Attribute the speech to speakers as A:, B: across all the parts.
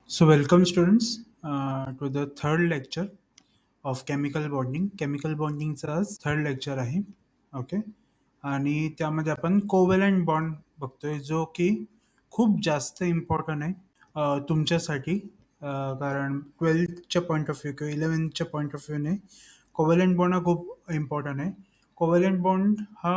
A: So, welcome students to the third lecture of chemical bonding. Chemical bondingचा आज third lecture आहे. Okay. आणि त्यामध्ये आपण कोव्हॅलंट बॉन्ड बघतोय जो की खूप जास्त इम्पॉर्टंट आहे तुमच्यासाठी कारण 12च्या पॉईंट ऑफ व्ह्यू किंवा 11च्या पॉईंट ऑफ व्ह्यूने कोव्हॅलंट बॉन्ड हा खूप इम्पॉर्टंट आहे. कोव्हॅलंट बॉन्ड हा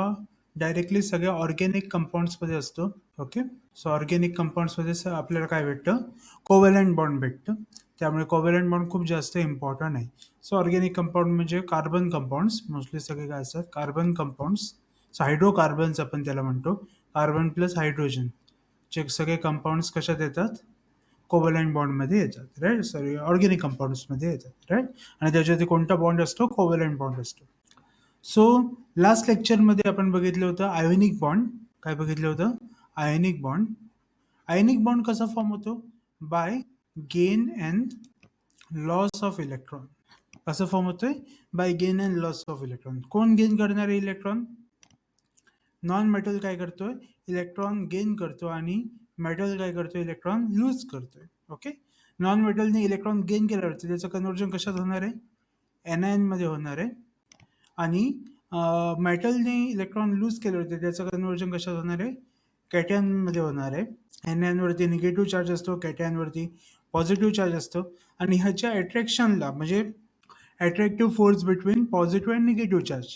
A: डायरेक्टली सगळ्या ऑर्गॅनिक कंपाऊंड्समध्ये असतो. ओके. सो ऑर्गॅनिक कंपाऊंड्समध्ये आपल्याला काय भेटतं? कोव्हॅलंट बॉन्ड भेटतं. त्यामुळे कोव्हॅलंट बॉन्ड खूप जास्त इम्पॉर्टंट आहे. सो ऑर्गॅनिक कंपाऊंड म्हणजे कार्बन कंपाऊंड्स मोस्टली सगळे काय असतात? Carbon compounds. हायड्रोकार्बन्स आपण त्याला म्हणतो. कार्बन प्लस हायड्रोजन चे सगळे कंपाऊंड्स कशात येतात? कोव्हॅलंट बॉन्डमध्ये येतात. राईट. सॉरी, ऑर्गॅनिक कंपाऊंड्समध्ये येतात. राईट. आणि त्याच्यावरती कोणता बॉन्ड असतो? कोव्हॅलंट बॉन्ड असतो. सो लास्ट लेक्चरमध्ये आपण बघितलं होतं आयोनिक बॉन्ड. काय बघितलं होतं? Ionic bond. आयोनिक बॉन्ड कसा फॉर्म होतो? By gain and loss of electron. कसं फॉर्म होतोय? By gain and loss of electron. कोण गेन करणार आहे इलेक्ट्रॉन? नॉन मेटल काय करतोय? इलेक्ट्रॉन गेन करतो आणि मेटल काय करतोय? इलेक्ट्रॉन लूज करतोय. ओके. नॉन मेटलने इलेक्ट्रॉन गेन केल्यावरती त्याचं कन्व्हर्जन कशात होणार आहे? एनआयन मध्ये होणार आहे. आणि मेटलने इलेक्ट्रॉन लूज केल्यावरती त्याचं कन्व्हर्जन कशात होणार आहे? कॅटॅन मध्ये होणार आहे. एनआयन वरती निगेटिव्ह चार्ज असतो, कॅटॅन वरती पॉझिटिव्ह चार्ज असतो. आणि ह्याच्या अट्रॅक्शनला म्हणजे attractive force between positive and negative charge.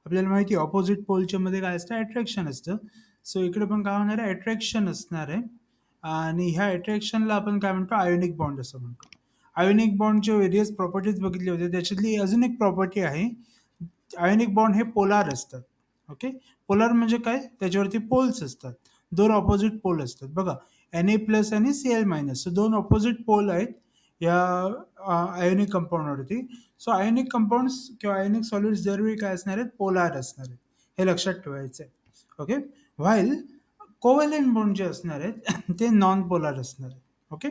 A: आपल्याला माहिती आहे ऑपोजिट पोलच्या मध्ये काय असतं? अट्रॅक्शन असतं. सो इकडे पण काय होणार आहे? अट्रॅक्शन असणार आहे. आणि ह्या अट्रॅक्शनला आपण काय म्हणतो? आयोनिक बॉन्ड असं म्हणतो. आयोनिक बॉन्डचे व्हेरियस प्रॉपर्टीज बघितले होते. त्याच्यातली अजून एक प्रॉपर्टी आहे. आयोनिक बॉन्ड हे पोलार असतात. ओके. पोलार म्हणजे काय? त्याच्यावरती पोल्स असतात. दोन ऑपोजिट पोल असतात. बघा, Na प्लस आणि Cl मायनस. दोन ऑपोजिट पोल आहेत या आयोनिक कंपाऊंडवरती. सो आयोनिक कंपाऊंड्स किंवा आयोनिक सॉलिड्स दरवेळी काय असणार आहेत? पोलार असणार आहेत. हे लक्षात ठेवायचं आहे. ओके. व्हाईल कोव्हॅलंट बॉन्ड जे असणार आहेत ते नॉन पोलार असणार आहेत. ओके.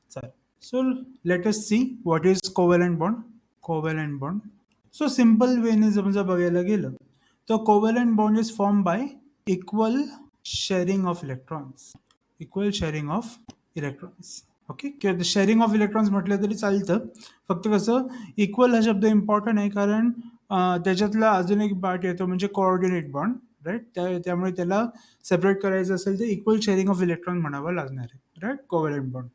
A: चालेल. So let us see what is covalent bond. Covalent bond. So simple वेने समजा बघायला गेलं तर covalent bond is form by equal sharing of electrons. Equal sharing of electrons. Okay. किंवा शेअरिंग ऑफ इलेक्ट्रॉन्स म्हटलं तरी चालतं. फक्त कसं इक्वल हा शब्द इम्पॉर्टंट आहे कारण त्याच्यातला अजून एक पार्ट येतो म्हणजे कोऑर्डिनेट बॉन्ड. राईट. त्यामुळे त्याला सेपरेट करायचं असेल तर इक्वल शेअरिंग ऑफ इलेक्ट्रॉन म्हणावं लागणार आहे. राईट. Covalent bond.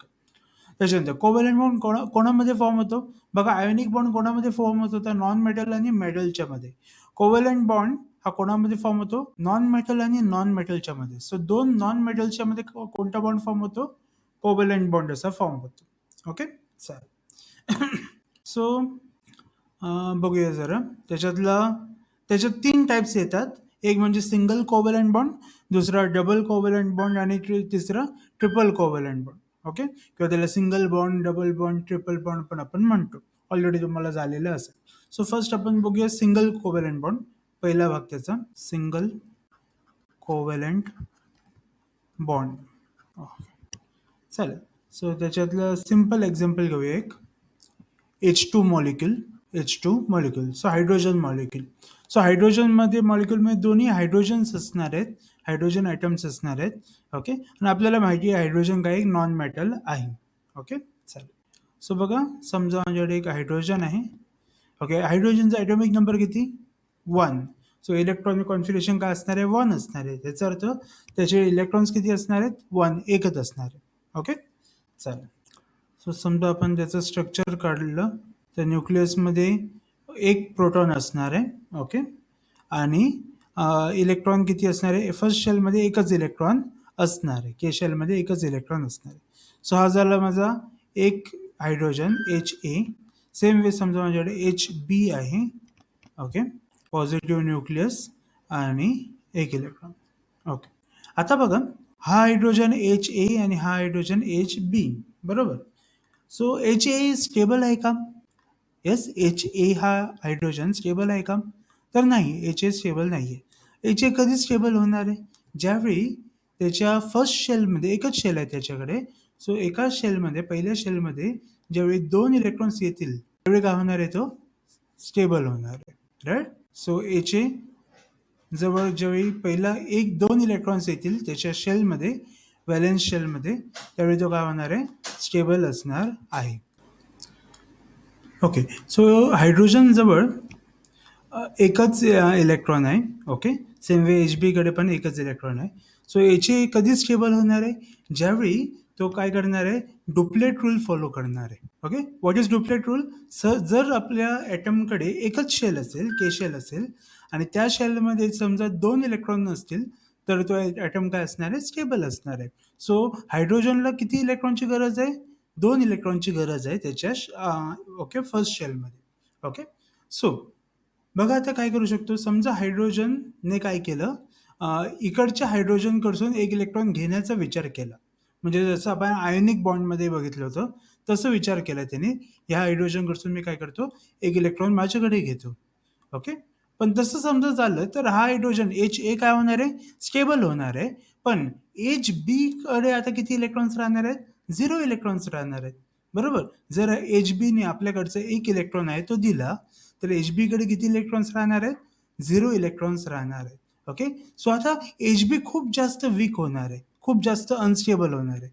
A: त्याच्यानंतर कोव्हॅलंट बॉन्ड कोणामध्ये फॉर्म होतो? बघा, आयोनिक बॉन्ड कोणामध्ये फॉर्म होत होता? नॉन मेटल आणि मेटलच्या मध्ये. कोव्हॅलंट बॉन्ड हा कोणामध्ये फॉर्म होतो? नॉन मेटल आणि नॉन मेटलच्या मध्ये. सो दोन नॉन मेटलच्या मध्ये कोणता बॉन्ड फॉर्म होतो? कोव्हॅलंट बॉन्ड असा फॉर्म होतो. ओके. चालेल. सो बघूया जरा त्याच्यात 3 टाइप्स येतात. एक म्हणजे सिंगल कोव्हॅलंट बॉन्ड, दुसरा डबल कोव्हॅलंट बॉन्ड आणि तिसरा ट्रिपल कोव्हॅलंट बॉन्ड. ओके. किंवा त्याला single bond, double bond, triple bond पण आपण म्हणतो. ऑलरेडी तुम्हाला झालेलं असेल. सो फर्स्ट आपण बघूया सिंगल कोव्हॅलंट बॉन्ड. पहिला भाग त्याचा सिंगल कोव्हॅलंट बॉन्ड. चालेल. सो त्याच्यातलं सिंपल एक्झाम्पल घेऊया एक. H2 molecule. H2 molecule. So hydrogen molecule. So हायड्रोजनमध्ये मॉलिक्यूलमध्ये दोन्ही हायड्रोजन्स असणार आहेत. हायड्रोजन आयटम्स असणार आहेत. ओके. आणि आपल्याला माहिती आहे हायड्रोजन काय एक नॉन मेटल आहे. ओके. चालेल. सो बघा, समजा माझ्याकडे एक हायड्रोजन आहे. ओके. हायड्रोजनचा ॲटॉमिक नंबर किती? 1. सो इलेक्ट्रॉनिक कॉन्फिगरेशन काय असणार आहे? 1 असणार आहे. त्याचा अर्थ त्याचे इलेक्ट्रॉन्स किती असणार आहेत? 1. एकच असणार आहे. ओके. चालेल. सो समजा आपण त्याचं स्ट्रक्चर काढलं तर न्यूक्लियसमध्ये एक प्रोटॉन असणार आहे. ओके. आणि इलेक्ट्रॉन किती असणार आहे? फर्स्ट शेलमध्ये एकच इलेक्ट्रॉन असणार आहे. के शेलमध्ये एकच इलेक्ट्रॉन असणार आहे. सो हा झाला माझा एक हायड्रोजन HA. सेम वे समजा माझ्याकडे HB आहे. ओके. पॉझिटिव्ह न्यूक्लियस आणि एक इलेक्ट्रॉन. ओके. आता बघा, हा हायड्रोजन HA आणि हा हायड्रोजन HB. बरोबर. सो HA स्टेबल आहे का? येस. HA हा हायड्रोजन स्टेबल आहे का? तर नाही, HA स्टेबल नाही आहे. HA कधी स्टेबल होणार आहे? ज्यावेळी त्याच्या फर्स्ट शेलमध्ये एकच शेल आहे त्याच्याकडे. सो एका शेलमध्ये पहिल्या शेलमध्ये ज्यावेळी 2 इलेक्ट्रॉन्स येतील त्यावेळी काय होणार आहे? तो स्टेबल होणार आहे. राईट. सो HA जवळ ज्यावेळी पहिला 1-2 इलेक्ट्रॉन्स येतील त्याच्या शेलमध्ये व्हॅलेन्स शेलमध्ये, त्यावेळी तो काय होणार आहे, स्टेबल असणार आहे. ओके, सो हायड्रोजनजवळ एकच इलेक्ट्रॉन आहे. ओके, सेम वे एच बीकडे पण एकच इलेक्ट्रॉन आहे. सो याचे कधी स्टेबल होणार आहे, ज्यावेळी तो काय करणार आहे, डुप्लेट रूल फॉलो करणार आहे. Okay, what is duplet rule? जर आपल्या ॲटमकडे एकच शेल असेल, के शेल असेल, आणि त्या शेलमध्ये समजा 2 इलेक्ट्रॉन नसतील, तर तो ॲटम काय असणार आहे, स्टेबल असणार आहे. सो हायड्रोजनला किती इलेक्ट्रॉनची गरज आहे? 2 इलेक्ट्रॉनची गरज आहे त्याच्या ओके, फर्स्ट शेलमध्ये. ओके, सो बघा आता काय करू शकतो. समजा हायड्रोजनने काय केलं, इकडच्या हायड्रोजनकडून एक इलेक्ट्रॉन घेण्याचा विचार केला. म्हणजे जसं आपण आयोनिक बॉन्डमध्ये बघितलं होतं, तसं विचार केला त्याने. ह्या हायड्रोजनकडून मी काय करतो, एक इलेक्ट्रॉन माझ्याकडे घेतो. ओके, पण तसं समजा झालं तर हा हायड्रोजन एच ए काय होणार आहे, स्टेबल होणार आहे. पण एच बी कडे आता किती इलेक्ट्रॉन्स राहणार आहेत? 0 इलेक्ट्रॉन्स राहणार आहेत. बरोबर. जर एच बीने आपल्याकडचं एक इलेक्ट्रॉन आहे तो दिला, तर एच बीकडे किती इलेक्ट्रॉन्स राहणार आहेत? 0 इलेक्ट्रॉन्स राहणार आहेत. ओके, सो आता एच बी खूप जास्त वीक होणार आहे, खूप जास्त अनस्टेबल होणार आहे.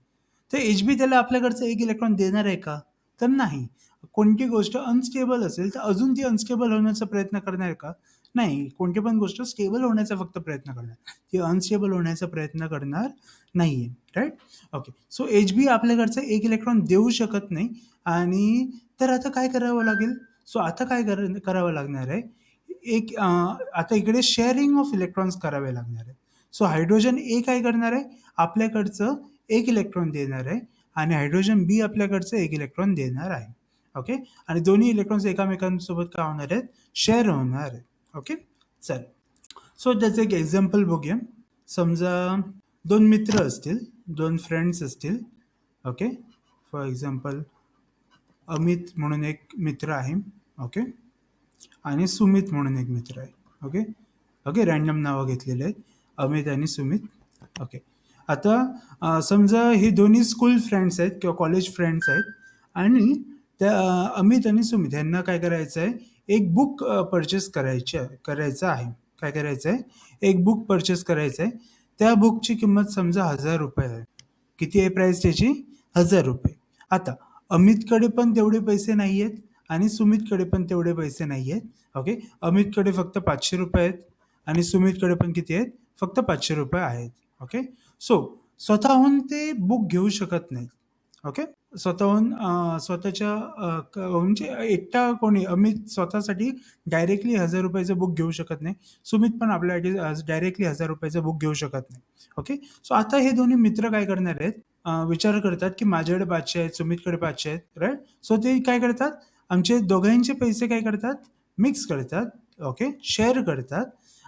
A: तर एच बी त्याला आपल्याकडचं एक इलेक्ट्रॉन देणार आहे का? तर नाही. कोणती गोष्ट अनस्टेबल असेल तर अजून ती अनस्टेबल होण्याचा प्रयत्न करणार का? नाही. कोणती पण गोष्ट स्टेबल होण्याचा फक्त प्रयत्न करणार, ती अनस्टेबल होण्याचा प्रयत्न करणार नाहीये. राईट. ओके, सो एच बी आपल्याकडचं एक इलेक्ट्रॉन देऊ शकत नाही. आणि तर आता काय करावं लागेल? सो आता काय करावं लागणार आहे, आता इकडे शेअरिंग ऑफ इलेक्ट्रॉन्स करावे लागणार आहे. सो हायड्रोजन ए काय करणार आहे, आपल्याकडचं एक इलेक्ट्रॉन देणार आहे, आणि हायड्रोजन बी आपल्याकडचं एक इलेक्ट्रॉन देणार आहे. ओके, आणि दोन्ही इलेक्ट्रॉन्स एकामेकांसोबत काय होणार आहेत, शेअर होणार आहेत. ओके, चल. सो त्याचं एक एक्झाम्पल बघूया. समजा 2 मित्र असतील, 2 फ्रेंड्स असतील. ओके, फॉर एक्झाम्पल अमित म्हणून एक मित्र आहे. ओके, आणि सुमित म्हणून एक मित्र आहे. ओके, ओके, रँडम नावं घेतलेले आहेत, अमित आणि सुमित. ओके, आता समजा हे दोन्ही स्कूल फ्रेंड्स आहेत किंवा कॉलेज फ्रेंड्स आहेत, आणि त्या अमित आणि सुमित यांना काय करायचं आहे, एक बुक परचेस करायचं आहे. काय करायचं आहे, एक बुक परचेस करायचं आहे. त्या बुकची किंमत समजा ₹1000 आहे. किती आहे प्राइस त्याची? ₹1000. आता अमितकडे पण तेवढे पैसे नाही आहेत, आणि सुमितकडे पण तेवढे पैसे नाही आहेत. ओके, अमितकडे फक्त ₹500 आहेत, आणि सुमितकडे पण किती आहेत, फक्त ₹500 आहेत. ओके, सो स्वतःहून ते बुक घेऊ शकत नाहीत. ओके, स्वतःहून स्वतःच्या म्हणजे एकटा कोणी अमित स्वतःसाठी डायरेक्टली ₹1000 बुक घेऊ शकत नाही. सुमित पण आपल्यासाठी डायरेक्टली ₹1000 बुक घेऊ शकत नाही. ओके, सो आता हे दोन्ही मित्र काय करणार आहेत, विचार करतात की माझ्याकडे 500 आहेत, सुमितकडे 500 आहेत. राईट. सो ते काय करतात, आमचे दोघांचे पैसे काय करतात, मिक्स करतात. ओके, शेअर करतात,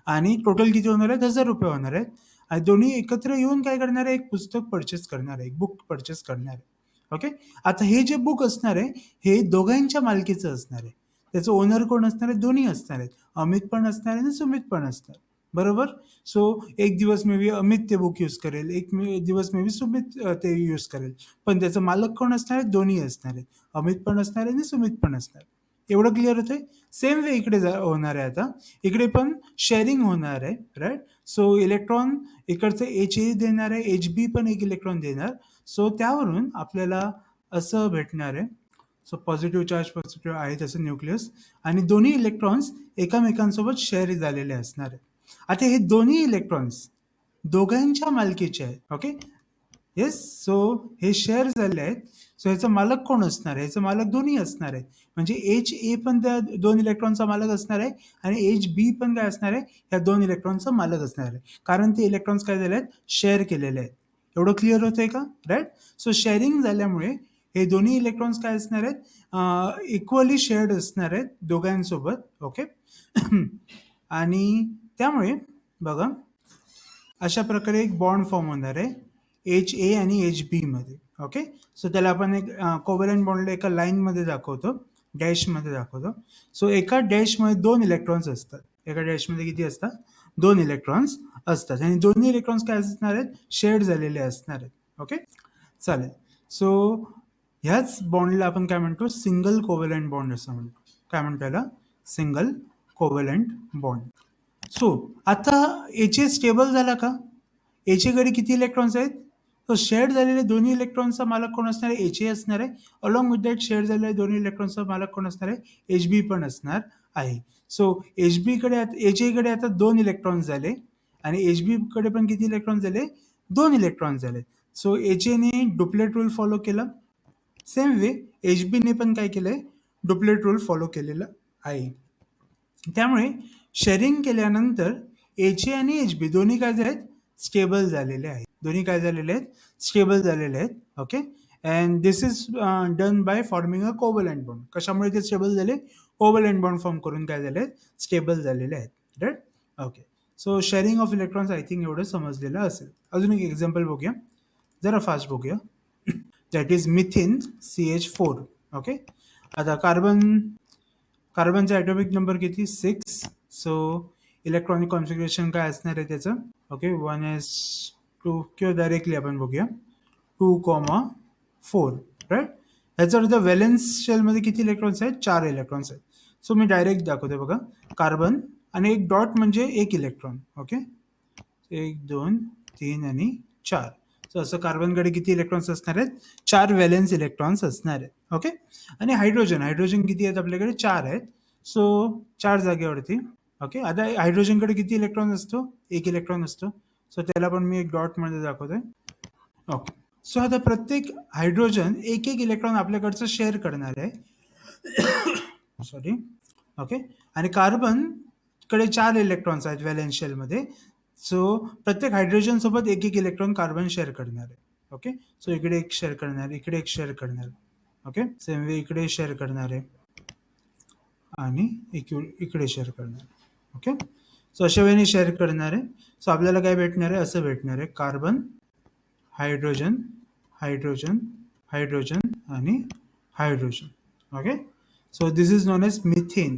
A: आणि टोटल किती होणार आहेत, ₹1000 होणार आहेत. आणि दोन्ही एकत्र येऊन काय करणार आहे, एक पुस्तक परचेस करणार आहे, एक बुक परचेस करणार आहे. ओके, आता हे जे बुक असणार आहे, हे दोघांच्या मालकीचं असणार आहे. त्याचं ओनर कोण असणार आहे, दोन्ही असणार आहेत. अमित पण असणार आहे आणि सुमित पण असणार. बरोबर. सो एक दिवस मे बी अमित ते बुक यूज करेल, दिवस मे बी सुमित ते यूज करेल. पण त्याचं मालक कोण असणार आहे, दोन्ही असणार आहेत. अमित पण असणार आहे आणि सुमित पण असणार. एवढं क्लिअर होतंय? सेम वे इकडे होणार आहे. आता इकडे पण शेअरिंग होणार आहे. राईट. सो इलेक्ट्रॉन इकडचं एच ए देणार आहे, एच बी पण एक इलेक्ट्रॉन देणार. सो त्यावरून आपल्याला असं भेटणार आहे. सो पॉझिटिव्ह चार्ज पॉझिटिव्ह आहे त्याचं न्यूक्लियस, आणि दोन्ही इलेक्ट्रॉन्स एकामेकांसोबत शेअर झालेले असणार आहेत. आता हे दोन्ही इलेक्ट्रॉन्स दोघांच्या मालकीचे आहेत. Okay, yes. सो हे शेअर झाले आहेत. सो ह्याचा मालक कोण असणार आहे, ह्याचा मालक दोन्ही असणार आहे. म्हणजे एच ए पण त्या 2 इलेक्ट्रॉनचा मालक असणार आहे, आणि एच बी पण काय असणार आहे, ह्या 2 इलेक्ट्रॉनचा मालक असणार आहे. कारण ते इलेक्ट्रॉन्स काय झाले आहेत, शेअर केलेले आहेत. एवढं क्लिअर होतंय का? राईट. सो शेअरिंग झाल्यामुळे हे दोन्ही इलेक्ट्रॉन्स काय असणार आहेत, इक्वली शेअर्ड असणार आहेत दोघांसोबत. ओके. आणि त्यामुळे बघा, अशा प्रकारे एक बॉन्ड फॉर्म होणार आहे एच ए आणि एच बी मध्ये. ओके, सो त्याला आपण एक कोव्हॅलंट बॉन्डला एका लाईनमध्ये दाखवतो, डॅशमध्ये दाखवतो. सो एका डॅशमध्ये 2 इलेक्ट्रॉन्स असतात. एका डॅशमध्ये किती असतात, 2 इलेक्ट्रॉन्स असतात, आणि दोन्ही इलेक्ट्रॉन्स काय असणार आहेत, शेअर झालेले असणार आहेत. ओके, चालेल. सो ह्याच बॉन्डला आपण काय म्हणतो, सिंगल कोव्हॅलंट बॉन्ड असं म्हणतो. काय म्हणतो याला, सिंगल कोव्हॅलंट बॉन्ड. सो आता एच ए स्टेबल झाला का? एच एकडे किती इलेक्ट्रॉन्स आहेत, तो शेअर झालेले दोन्ही इलेक्ट्रॉनचा मालक कोण असणार आहे? एच ए असणार आहे. अलॉंग विथ दॅट शेअर झालेल्या दोन्ही इलेक्ट्रॉनचा मालक कोण असणार आहे? एच बी पण असणार आहे. सो एच बी कडे एच ए कडे आता 2 इलेक्ट्रॉन झाले आणि एच बी कडे पण किती इलेक्ट्रॉन झाले? 2 इलेक्ट्रॉन झाले. सो एच ने डुप्लेट रूल फॉलो केला. सेम वे एच बीने पण काय केलंय? डुप्लेट रूल फॉलो केलेला आहे. त्यामुळे शेअरिंग केल्यानंतर एच ए आणि एच बी दोन्ही काय झाले आहेत? स्टेबल झालेले आहेत. दोन्ही काय झालेले आहेत? स्टेबल झालेले आहेत. Okay. And this is done by forming a covalent bond. कशामुळे ते स्टेबल झाले? कोव्हॅलेंट बॉन्ड फॉर्म करून काय झाले? स्टेबल झालेले आहेत. Right. Okay. So sharing of electrons I think एवढं समजलेलं असेल. अजून एक एक्झाम्पल बघूया, जरा फास्ट बघूया. That is methane CH4. Okay. आता कार्बनचा ॲटॉमिक नंबर किती? 6. सो इलेक्ट्रॉनिक कॉन्फिगरेशन काय असणार आहे त्याचं? ओके. 1s2 किंवा डायरेक्टली आपण बघूया 2,4. राईट. ह्याचा अर्थ व्हॅलेन्स शेलमध्ये किती इलेक्ट्रॉन्स आहेत? 4 इलेक्ट्रॉन्स आहेत. सो मी डायरेक्ट दाखवते बघा. कार्बन आणि एक डॉट म्हणजे 1 इलेक्ट्रॉन. ओके. 1, 2, 3 आणि 4. सो असं कार्बनकडे किती इलेक्ट्रॉन्स असणार आहेत? 4 व्हॅलेन्स इलेक्ट्रॉन्स असणार आहेत. ओके. आणि हायड्रोजन किती आहेत आपल्याकडे? 4 आहेत. सो 4 जागेवरती. ओके. आता हायड्रोजनकडे किती इलेक्ट्रॉन असतो? 1 इलेक्ट्रॉन असतो. सो त्याला पण मी एक डॉटमध्ये दाखवतोय. ओके. सो आता प्रत्येक हायड्रोजन एक इलेक्ट्रॉन आपल्याकडचं शेअर करणार आहे. सॉरी. ओके. आणि कार्बन कडे 4 इलेक्ट्रॉन्स आहेत व्हॅलेन्स शेलमध्ये. सो प्रत्येक हायड्रोजन सोबत एक इलेक्ट्रॉन कार्बन शेअर करणार आहे. ओके. सो इकडे एक शेअर करणार, इकडे एक शेअर करणार. ओके. सेम वे इकडे शेअर करणार आहे आणि इकडे शेअर करणार. ओके. सो अशा वेळेने शेअर करणार आहे. सो आपल्याला काय भेटणार आहे? असं भेटणार आहे. कार्बन, हायड्रोजन, हायड्रोजन, हायड्रोजन आणि hydrogen. Okay. So this is known as methane.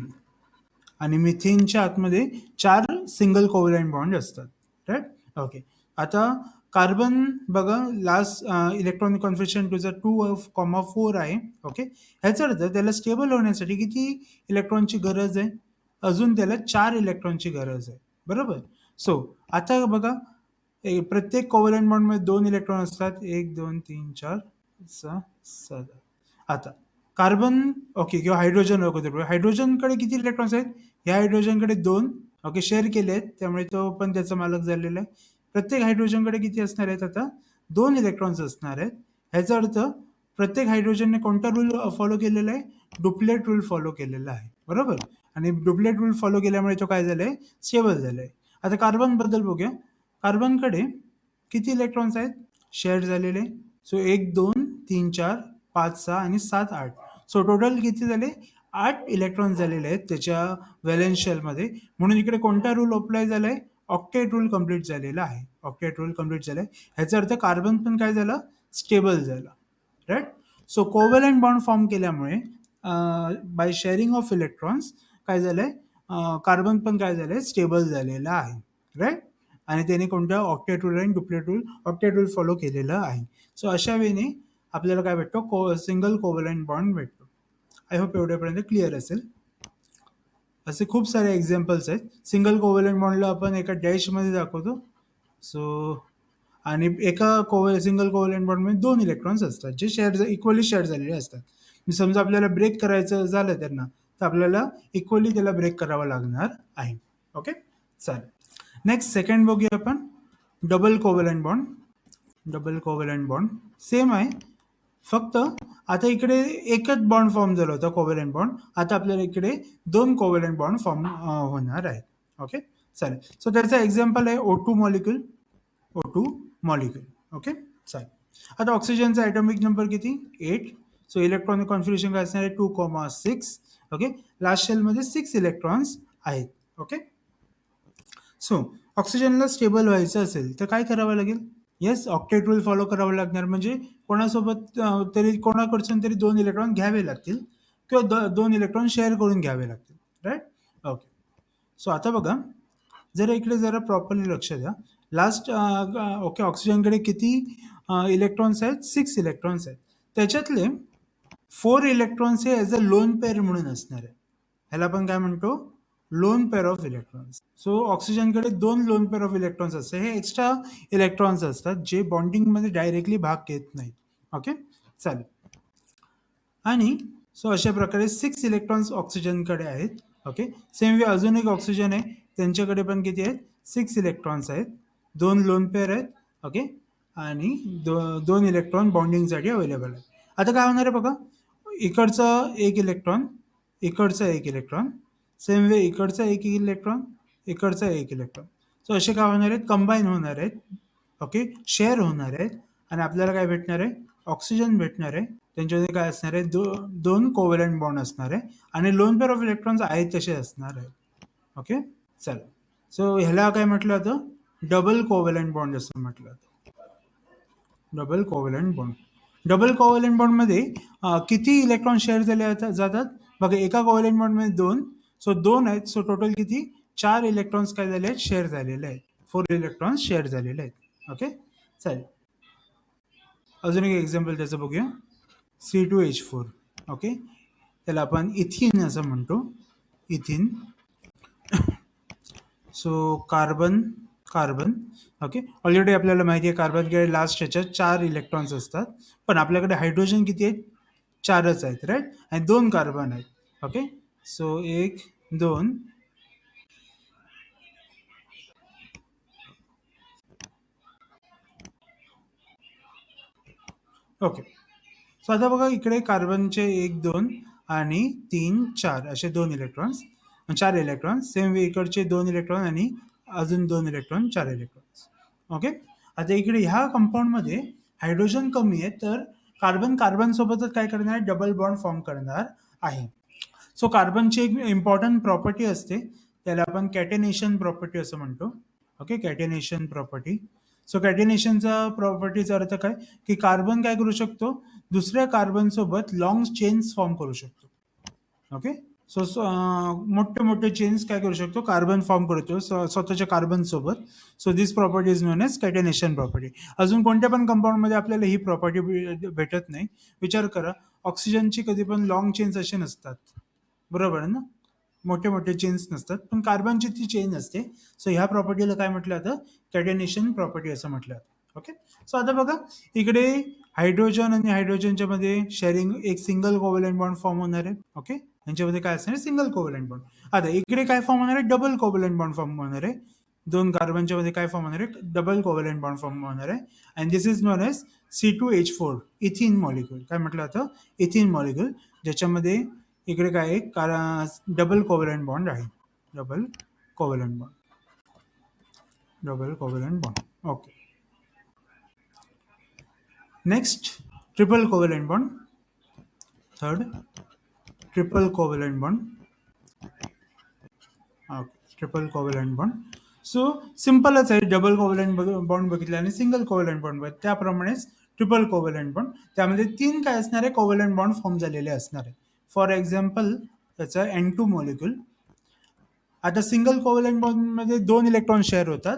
A: आणि मिथेनच्या आतमध्ये 4 सिंगल कोव्हॅलेंट बॉन्ड असतात. राईट. ओके. आता कार्बन बघा, लास्ट इलेक्ट्रॉनिक कॉन्फिगरेशन तुझं 2,4 आहे. ओके. ह्याचा अर्थ त्याला स्टेबल होण्यासाठी किती इलेक्ट्रॉनची गरज आहे? अजून त्याला 4 इलेक्ट्रॉनची गरज आहे. बरोबर. सो आता बघा, प्रत्येक कोव्हॅलेंट बॉन्डमध्ये 2 इलेक्ट्रॉन असतात. 1, 2, 3, 4, 6, 7. आता कार्बन, ओके, किंवा हायड्रोजन वगैरे. हायड्रोजनकडे किती इलेक्ट्रॉन्स आहेत? ह्या हायड्रोजनकडे 2. ओके. शेअर केले आहेत, त्यामुळे तो पण त्याचा मालक झालेला आहे. प्रत्येक हायड्रोजनकडे किती असणार आहेत? आता 2 इलेक्ट्रॉन्स असणार आहेत. ह्याचा अर्थ प्रत्येक हायड्रोजनने कोणता रूल फॉलो केलेला आहे? डुप्लेट रूल फॉलो केलेला आहे. बरोबर. आणि डुप्लेट रूल फॉलो केल्यामुळे तो काय झालाय? स्टेबल झालाय. आता कार्बन बद्दल बघूया. कार्बनकडे किती इलेक्ट्रॉन्स आहेत शेअर झालेले? सो 1, 2, 3, 4, 5, 6 आणि 7, 8. सो टोटल किती झाले? 8 इलेक्ट्रॉन झालेले आहेत त्याच्या व्हॅलेन्स शेलमध्ये. म्हणून इकडे कोणता रूल अप्लाय झालाय? ऑक्टेट रूल कंप्लीट झालेला आहे. ऑक्टेट रूल कंप्लीट झालाय. ह्याचा अर्थ कार्बन पण काय झाला? स्टेबल झाला. Right. So covalent bond form केल्यामुळे बाय शेअरिंग ऑफ इलेक्ट्रॉन्स काय झालंय? कार्बन पण काय झालंय? स्टेबल झालेला आहे. राईट. आणि त्याने कोणत्या? ऑक्टेट रूल आणि duplet rule, octet rule follow केलेलं आहे. सो अशा वेळेने आपल्याला काय भेटतो? सिंगल कोव्हॅलेंट बॉन्ड भेटतो. आय होप एवढ्यापर्यंत क्लिअर असेल. असे खूप सारे एक्झाम्पल्स आहेत. सिंगल कोव्हॅलेंट बॉन्डला आपण एका डॅशमध्ये दाखवतो. सो आणि एका सिंगल कोव्हॅलेंट बॉन्डमध्ये 2 इलेक्ट्रॉन्स असतात जे इक्वली शेअर झालेले असतात. समजा आपल्याला ब्रेक करायचं झालं त्यांना, तर आपल्याला इक्वली त्याला ब्रेक करावं लागणार आहे. ओके. चालेल. नेक्स्ट सेकंड बघूया आपण. Double covalent bond. Double covalent bond same आहे, फक्त आता इकडे एकच बॉन्ड फॉर्म झाला होता कोव्हॅलेंट बॉन्ड. आता आपल्याला इकडे 2 कोव्हॅलेंट बॉन्ड फॉर्म होणार आहे. ओके. चालेल. सो त्याचा एक्झाम्पल आहे O2 molecule. O2 molecule. Okay. चालेल. आता ऑक्सिजनचा ॲटॉमिक नंबर किती? 8. सो इलेक्ट्रॉनिक कॉन्फिगरेशन काय असणार आहे? 2,6. ओके. लास्ट शेलमध्ये 6 इलेक्ट्रॉन्स आहेत. ओके. सो ऑक्सिजनला स्टेबल व्हायचं असेल तर काय करावं लागेल? येस, ऑक्टेट रूल फॉलो करावं लागणार. म्हणजे कोणासोबत तरी कोणाकडून तरी 2 इलेक्ट्रॉन घ्यावे लागतील किंवा 2 इलेक्ट्रॉन शेअर करून घ्यावे लागतील. राईट. ओके. सो आता बघा, जरा इकडे जरा प्रॉपरली लक्ष द्या. लास्ट ओके, ऑक्सिजनकडे किती इलेक्ट्रॉन्स आहेत? 6 इलेक्ट्रॉन्स आहेत. त्याच्यातले 4 इलेक्ट्रॉन्स हे ॲज अ लोन पेअर म्हणून असणार आहे. ह्याला आपण काय म्हणतो? Lone pair of electrons. So ऑक्सिजनकडे 2 लोन पेअर ऑफ इलेक्ट्रॉन्स असते. हे एक्स्ट्रा इलेक्ट्रॉन्स असतात जे बॉन्डिंगमध्ये डायरेक्टली भाग घेत नाहीत. ओके, चालेल. आणि सो अशा प्रकारे 6 इलेक्ट्रॉन्स ऑक्सिजनकडे आहेत. ओके, सेम वे अजून एक ऑक्सिजन आहे, त्यांच्याकडे पण किती आहेत? 6 इलेक्ट्रॉन्स आहेत, 2 लोन पेअर आहेत. ओके, आणि 2 इलेक्ट्रॉन बॉन्डिंगसाठी अवेलेबल आहेत. आता काय होणार आहे बघा, इकडचं एक इलेक्ट्रॉन, इकडचा एक इलेक्ट्रॉन, सेम वे इकडचा एक इलेक्ट्रॉन, इकडचा एक इलेक्ट्रॉन. सो असे काय होणार आहेत? कंबाईन होणार आहेत. ओके, शेअर होणार आहेत आणि आपल्याला काय भेटणार आहे? ऑक्सिजन भेटणार आहे. त्यांच्यामध्ये काय असणार आहे? दोन कोव्हॅलंट बॉन्ड असणार आहे आणि लोन पेअर ऑफ इलेक्ट्रॉन्स आहेत तसे असणार आहे. ओके, चला. सो ह्याला काय म्हटलं जातं? डबल कोव्हॅलंट बॉन्ड असं म्हटलं जातं. Double covalent bond. Double covalent बॉन्डमध्ये किती इलेक्ट्रॉन शेअर झाले जातात? बघा, एका कोव्हॅलंट बॉन्डमध्ये 2. सो 2 आहेत. सो टोटल किती? 4 इलेक्ट्रॉन्स काय झाले आहेत? शेअर झालेले आहेत. 4 इलेक्ट्रॉन्स शेअर झालेले आहेत. ओके, चालेल. अजून एक एक्झाम्पल त्याचं बघूया. C2H4. ओके, त्याला आपण इथिन असं म्हणतो. इथिन. So carbon, carbon. Okay, already आपल्याला माहिती आहे कार्बनकडे लास्ट ह्याच्यात 4 इलेक्ट्रॉन्स असतात, पण आपल्याकडे हायड्रोजन किती आहेत? 4च आहेत, राईट? आणि 2 कार्बन आहेत. Okay, so 1, 2. ओके, सो आता बघा, इकडे कार्बनचे 1, 2 आणि 3, 4 असे 2 इलेक्ट्रॉन्स, 4 इलेक्ट्रॉन्स. सेम वे इकडचे 2 इलेक्ट्रॉन आणि अजून 2 इलेक्ट्रॉन, 4 इलेक्ट्रॉन्स. ओके, आता इकडे ह्या कंपाऊंडमध्ये हायड्रोजन कमी आहे, तर कार्बन कार्बन सोबतच काय करणार आहे? डबल बॉन्ड फॉर्म करणार आहे. सो कार्बनची एक इम्पॉर्टंट प्रॉपर्टी असते, त्याला आपण कॅटेनेशन प्रॉपर्टी असं म्हणतो. Okay, catenation property. सो कॅटेनेशनचा प्रॉपर्टीचा अर्थ काय? की कार्बन काय करू शकतो? दुसऱ्या कार्बन सोबत लॉंग चेन्स फॉर्म करू शकतो. ओके, सो मोठे मोठे चेन्स काय करू शकतो? कार्बन फॉर्म करतो स्वतःच्या कार्बन सोबत. So this property is known as catenation property. अजून कोणत्या पण कंपाऊंडमध्ये आपल्याला ही प्रॉपर्टी भेटत नाही. विचार करा, ऑक्सिजनची कधी पण लॉंग चेन्स असे नसतात, बरोबर आहे ना? मोठे मोठे चेन्स नसतात, पण कार्बनची ती चेन असते. सो ह्या प्रॉपर्टीला काय म्हटलं जातं? कॅटेनेशन प्रॉपर्टी असं म्हटलं जातं. ओके, सो आता बघा, इकडे हायड्रोजन आणि हायड्रोजनच्या मध्ये शेअरिंग एक सिंगल कोव्हॅलंट बॉन्ड फॉर्म होणार आहे. ओके, यांच्यामध्ये काय असणार आहे? Single covalent bond. आता इकडे काय फॉर्म होणार आहे? डबल कोव्हॅलंट बॉन्ड फॉर्म होणार आहे. 2 कार्बनच्या मध्ये काय फॉर्म होणार आहे? डबल कोव्हॅलंट बॉन्ड फॉर्म होणार आहे. And this is known as C2H4, ethene molecule. काय म्हटलं जातं? इथिन मॉलिक्यूल, ज्याच्यामध्ये इकडे काय आहे? डबल कोव्हॅलंट बॉन्ड आहे. Double covalent bond, double covalent bond. Okay, next triple covalent bond. Third, triple covalent bond. Okay, triple covalent bond. So सिम्पलच आहे. डबल कोव्हॅलंट बॉन्ड बघितलं आणि सिंगल कोव्हॅलंट बॉन्ड बघितलं, त्याप्रमाणेच ट्रिपल कोव्हॅलंट बॉन्ड, त्यामध्ये 3 काय असणार आहे? कोव्हॅलंट बॉन्ड फॉर्म झालेले असणार आहे. फॉर एक्झाम्पल त्याचं N2 मॉलिक्यूल. आता सिंगल कोव्हॅलंट बॉन्डमध्ये 2 इलेक्ट्रॉन शेअर होतात,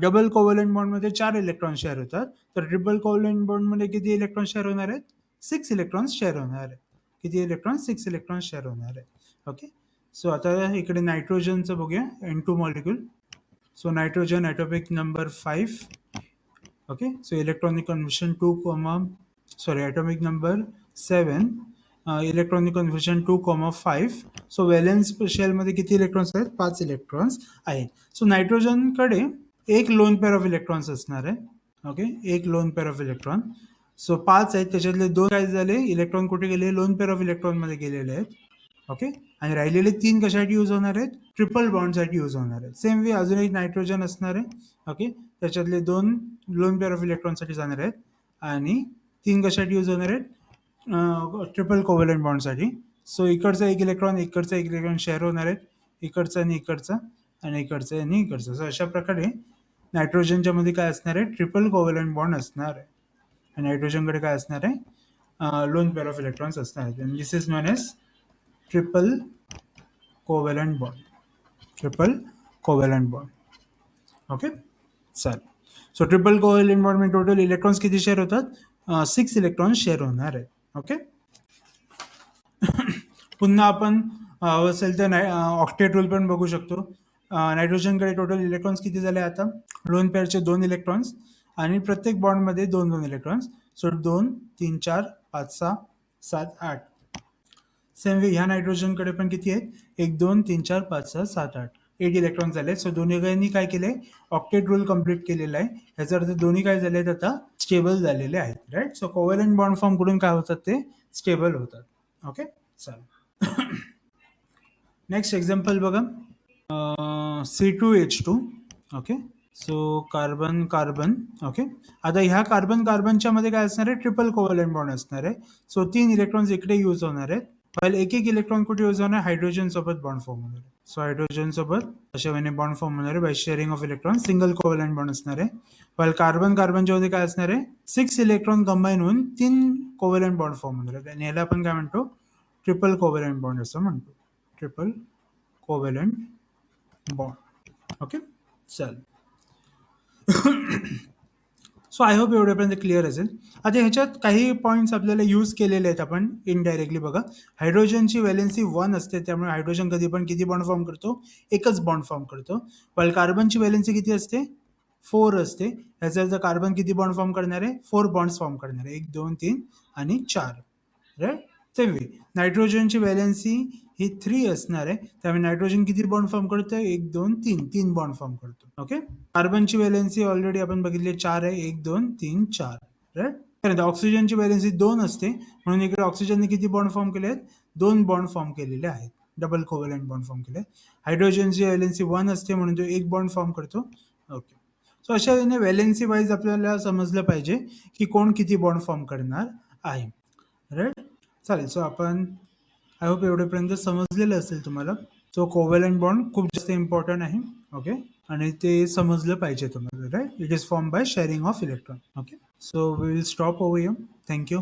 A: डबल कोव्हॅलंट बॉन्डमध्ये 4 इलेक्ट्रॉन शेअर होतात. तर ट्रिपल कोव्हॅलंट बॉन्डमध्ये किती इलेक्ट्रॉन शेअर होणार आहेत? 6 इलेक्ट्रॉन्स शेअर होणार आहेत. किती इलेक्ट्रॉन? 6 इलेक्ट्रॉन शेअर होणार आहेत. ओके, सो आता इकडे नायट्रोजनचं बघूया. N2 molecule. So nitrogen atomic number 5. Okay, so electronic conversion 2, atomic number 7, electronic conversion 2,5. So valence शेलमध्ये किती इलेक्ट्रॉन्स आहेत? 5 इलेक्ट्रॉन्स आहेत. सो नायट्रोजनकडे एक लोन पेअर ऑफ इलेक्ट्रॉन्स असणार आहे. ओके, एक loan pair of electron. So 5 आहेत, त्याच्यातले 2 काय झाले? इलेक्ट्रॉन कुठे गेले? लोन पेअर ऑफ इलेक्ट्रॉनमध्ये गेलेले आहेत. ओके, आणि राहिलेले 3 कशासाठी यूज होणार आहेत? ट्रिपल बॉन्डसाठी यूज होणार आहेत. सेम वे अजून एक नायट्रोजन असणार आहे. ओके, त्याच्यातले 2 लोन पेअर ऑफ इलेक्ट्रॉनसाठी जाणार आहेत आणि 3 कशासाठी यूज होणार आहेत? Triple covalent बॉन्डसाठी. सो इकडचा एक इलेक्ट्रॉन, इकडचा एक इलेक्ट्रॉन शेअर होणार आहेत, इकडचा आणि इकडचा, आणि इकडचा आणि इकडचा. सो अशा प्रकारे नायट्रोजनच्या मध्ये काय असणार आहे? ट्रिपल कोव्हॅलंट बॉन्ड असणार आहे. आणि नायट्रोजनकडे काय असणार आहे? लोन पेअर ऑफ इलेक्ट्रॉन्स असणार आहेत. And this is known as triple covalent bond. Triple covalent bond. Okay, चालेल. सो ट्रिपल कोव्हॅलंट बॉन्ड मध्ये टोटल इलेक्ट्रॉन्स किती शेअर होतात? 6 इलेक्ट्रॉन्स शेअर होणार आहेत. ओके, पुन्हा आपण हवं असेल तर ऑक्टेट रूल पण बघू शकतो. नायट्रोजनकडे टोटल इलेक्ट्रॉन्स किती झाले आता? लोन पेअरचे 2 इलेक्ट्रॉन्स आणि प्रत्येक बॉन्डमध्ये 2 इलेक्ट्रॉन्स. सो 2, 3, 4, 5, 6, 7, 8. सेम वे ह्या नायट्रोजनकडे पण किती आहेत? 1, 2, 3, 4, 5, 6, 7, 8. 8 इलेक्ट्रॉन झाले. सो दोन्ही काय केले? ऑक्टेट रूल कम्प्लीट केलेला आहे. याचा अर्थ दोन्ही काय झाले आहेत आता? स्टेबल झालेले आहेत. Right. So covalent bond form कडून काय होतात? ते स्टेबल होतात. ओके, चालेल. नेक्स्ट एक्झाम्पल बघा. C2H2. Okay. So carbon carbon. Okay. आता ह्या कार्बन कार्बनच्या मध्ये काय असणार आहे? ट्रिपल कोव्हॅलंट बॉन्ड असणार आहे. सो 3 इलेक्ट्रॉन्स इकडे यूज होणार आहेत. वाईल एक इलेक्ट्रॉन कुठे यूज होणार? हायड्रोजन सोबत बॉन्ड फॉर्म होणार आहे. सो हायड्रोजन सोबत अशा वेळेने बॉन्ड फॉर्म होणार आहे by sharing of electron. Single covalent bond असणार आहे. वाईल कार्बन कार्बनच्या मध्ये काय असणार आहे? 6 इलेक्ट्रॉन कंबाईन होऊन 3 कोव्हॅलंट बॉन्ड फॉर्म होणार आहे. आणि याला आपण काय म्हणतो? ट्रिपल कोव्हॅलंट बॉन्ड असं म्हणतो. Triple covalent bond. ओके, चल. सो आय होप एवढ्यापर्यंत क्लिअर असेल. आता ह्याच्यात काही पॉईंट्स आपल्याला यूज केलेले आहेत आपण इनडायरेक्टली. बघा, हायड्रोजनची व्हॅलेन्सी 1 असते, त्यामुळे हायड्रोजन कधी पण किती बॉन्ड फॉर्म करतो? एकच बॉन्ड फॉर्म करतो. पण कार्बनची व्हॅलेन्सी किती असते? 4 असते. ह्याचा अर्थ कार्बन किती बॉन्ड फॉर्म करणार आहे? 4 बॉन्ड्स फॉर्म करणार आहे. 1, 2, 3 आणि 4. राईट. सेम वे नायट्रोजनची व्हॅलेन्सी ही 3 असणार आहे, त्यामुळे नायट्रोजन किती बॉन्ड फॉर्म करतो? 1, 2, 3 3 बॉन्ड फॉर्म करतो. ओके. कार्बनची व्हॅलेन्सी ऑलरेडी आपण बघितली 4 आहे. 1, 2, 3, 4. राईट. त्यानंतर ऑक्सिजनची व्हॅलेन्सी 2 असते, म्हणून इकडे ऑक्सिजनने किती बॉन्ड फॉर्म केले आहेत? 2 बॉन्ड फॉर्म केलेले आहेत. डबल कोव्हॅलंट बॉन्ड फॉर्म केले. हायड्रोजनची व्हॅलेन्सी 1 असते, म्हणून तो 1 बॉन्ड फॉर्म करतो. ओके. सो अशा वेळेने व्हॅलेन्सी वाईज आपल्याला समजलं पाहिजे की कोण किती बॉन्ड फॉर्म करणार आहे. राईट. चालेल. सो आपण आय होप एवढेपर्यंत समजलेलं असेल तुम्हाला. सो कोव्हॅलंट बॉन्ड खूप जास्त इम्पॉर्टंट आहे. ओके. आणि ते समजलं पाहिजे तुम्हाला. Right. It is form by sharing of electron. Okay. So we will stop over here. Thank you.